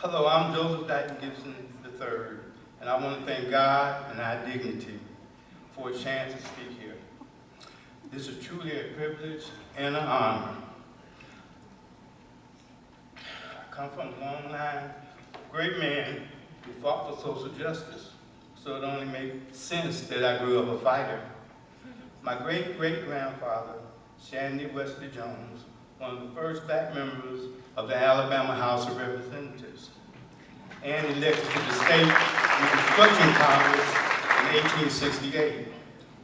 Hello, I'm Joseph Dyton Gibson III, and I want to thank God and IDignity for a chance to speak here. This is truly a privilege and an honor. I come from a long line of great men who fought for social justice, so it only makes sense that I grew up a fighter. My great-great-grandfather, Shandy Wesley Jones, one of the first black members of the Alabama House of Representatives, and elected to the State Reconstruction Congress in 1868.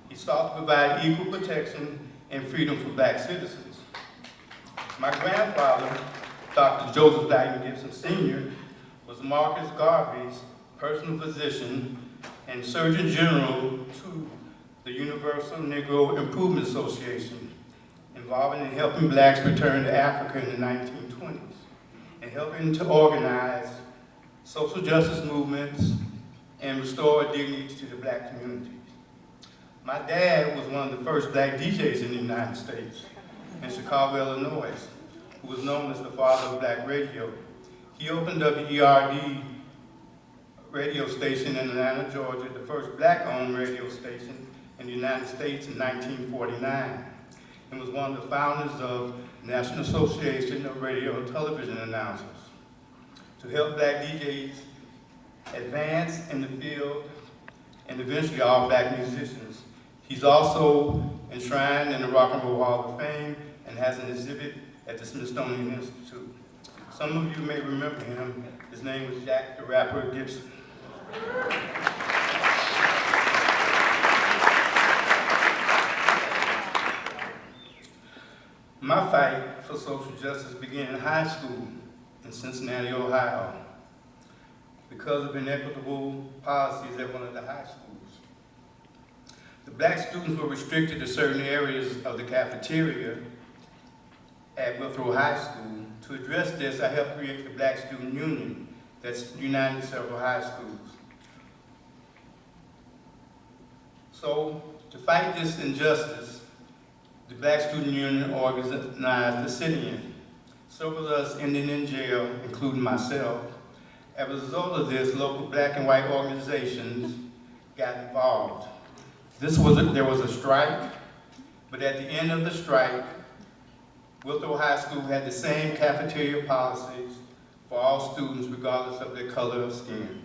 He sought to provide equal protection and freedom for black citizens. My grandfather, Dr. Joseph Dyton Gibson Sr., was Marcus Garvey's personal physician and Surgeon General to the Universal Negro Improvement Association, involved in helping blacks return to Africa in the 1920s, and helping to organize social justice movements and restore dignity to the black communities. My dad was one of the first black DJs in the United States, in Chicago, Illinois, who was known as the father of black radio. He opened up the ERD radio station in Atlanta, Georgia, the first black-owned radio station in the United States in 1949, and was one of the founders of the National Association of Radio and Television Announcers, to help black DJs advance in the field and eventually all black musicians. He's also enshrined in the Rock and Roll Hall of Fame and has an exhibit at the Smithsonian Institute. Some of you may remember him. His name was Jack the Rapper Gibson. My fight for social justice began in high school in Cincinnati, Ohio, because of inequitable policies at one of the high schools. The black students were restricted to certain areas of the cafeteria at Withrow High School. To address this, I helped create the Black Student Union that's united several high schools. So, to fight this injustice, the Black Student Union organized the sit-in. Several of us ended in jail, including myself. As a result of this, local black and white organizations got involved. There was a strike, but at the end of the strike, Withrow High School had the same cafeteria policies for all students, regardless of their color of skin.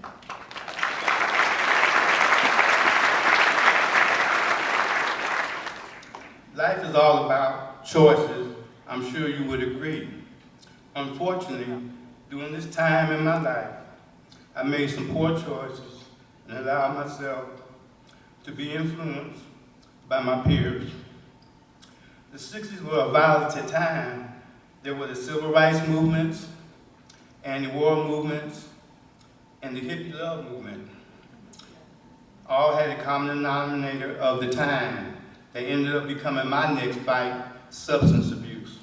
Life is all about choices. I'm sure you would agree. Unfortunately, during this time in my life, I made some poor choices and allowed myself to be influenced by my peers. The 60s were a violent time. There were the civil rights movements, anti-war movements, and the hippie love movement. All had a common denominator of the time. They ended up becoming my next fight, substance abuse.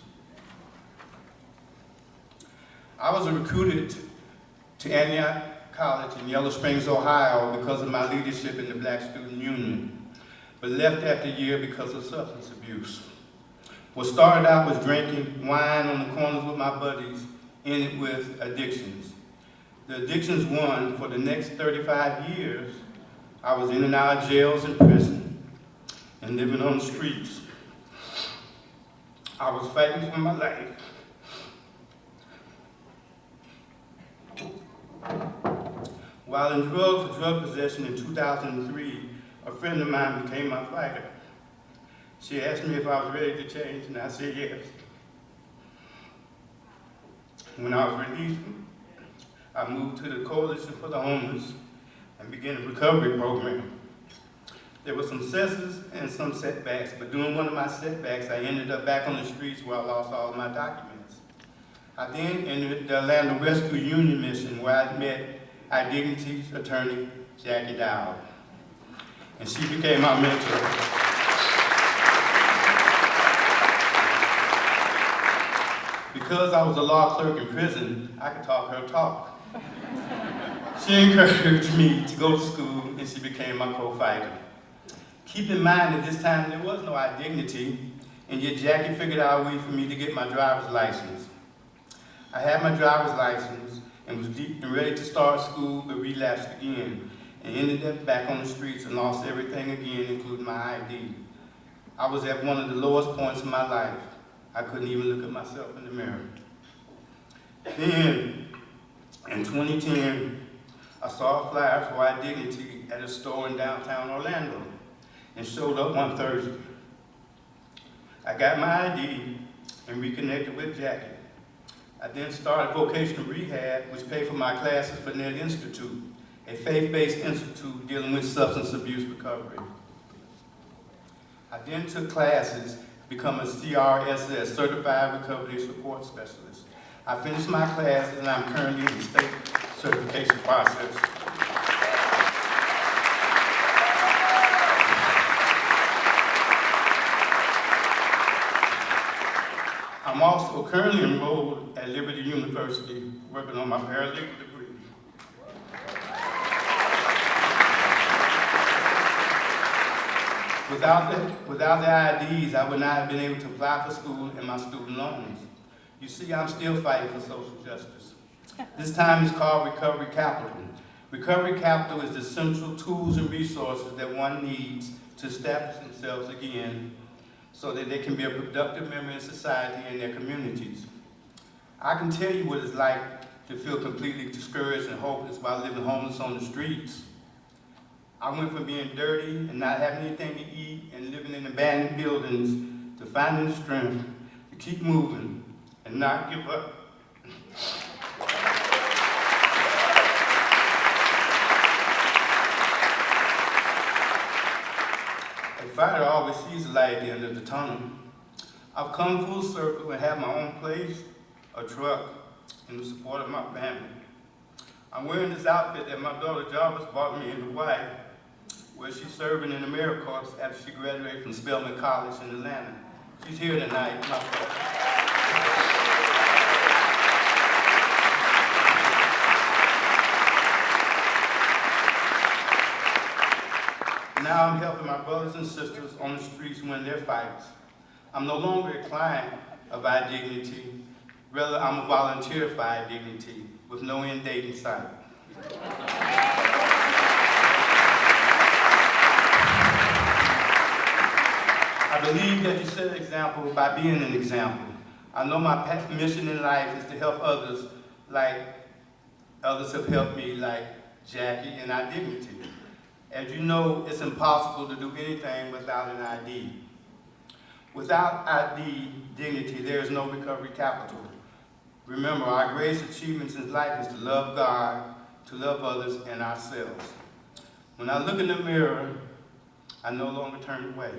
I was recruited to Antioch College in Yellow Springs, Ohio because of my leadership in the Black Student Union, but left after a year because of substance abuse. What started out was drinking wine on the corners with my buddies, ended with addictions. The addictions won. For the next 35 years, I was in and out of jails and prison and living on the streets. I was fighting for my life. While in drug possession in 2003, a friend of mine became my fighter. She asked me if I was ready to change, and I said yes. When I was released, I moved to the Coalition for the Homeless and began a recovery program. There were some successes and some setbacks, but during one of my setbacks, I ended up back on the streets where I lost all of my documents. I then entered the Atlanta Rescue Union mission, where I met IDignity's attorney, Jackie Dowd, and she became my mentor. Because I was a law clerk in prison, I could talk her talk. She encouraged me to go to school, and she became my co-fighter. Keep in mind at this time there was no IDignity, and yet Jackie figured out a way for me to get my driver's license. I had my driver's license, and was deep and ready to start school, but relapsed again and ended up back on the streets and lost everything again, including my ID. I was at one of the lowest points in my life. I couldn't even look at myself in the mirror. Then, in 2010, I saw a flyer for IDignity at a store in downtown Orlando and showed up one Thursday. I got my ID and reconnected with Jackie. I then started vocational rehab, which paid for my classes for Net Institute, a faith-based institute dealing with substance abuse recovery. I then took classes to become a CRSS, Certified Recovery Support Specialist. I finished my classes and I'm currently in the state certification process. I'm also currently enrolled at Liberty University, working on my paralegal degree. Without the IDs, I would not have been able to apply for school and my student loans. You see, I'm still fighting for social justice. This time is called Recovery Capital. Recovery Capital is the central tools and resources that one needs to establish themselves again so that they can be a productive member in society and their communities. I can tell you what it's like to feel completely discouraged and hopeless while living homeless on the streets. I went from being dirty and not having anything to eat and living in abandoned buildings to finding the strength to keep moving and not give up. A fighter always sees the light at the end of the tunnel. I've come full circle and have my own place, a truck, and the support of my family. I'm wearing this outfit that my daughter Jarvis bought me in Hawaii, where she's serving in the AmeriCorps after she graduated from Spelman College in Atlanta. She's here tonight. Now I'm helping my brothers and sisters on the streets win their fights. I'm no longer a client of IDignity. Rather, I'm a volunteer for IDignity with no end date in sight. I believe that you set an example by being an example. I know my mission in life is to help others like others have helped me, like Jackie and IDignity. As you know, it's impossible to do anything without an ID. Without IDignity, there is no recovery capital. Remember, our greatest achievements in life is to love God, to love others, and ourselves. When I look in the mirror, I no longer turn away.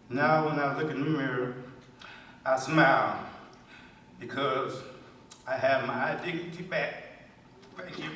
Now, when I look in the mirror, I smile because I have my IDignity back. Thank you.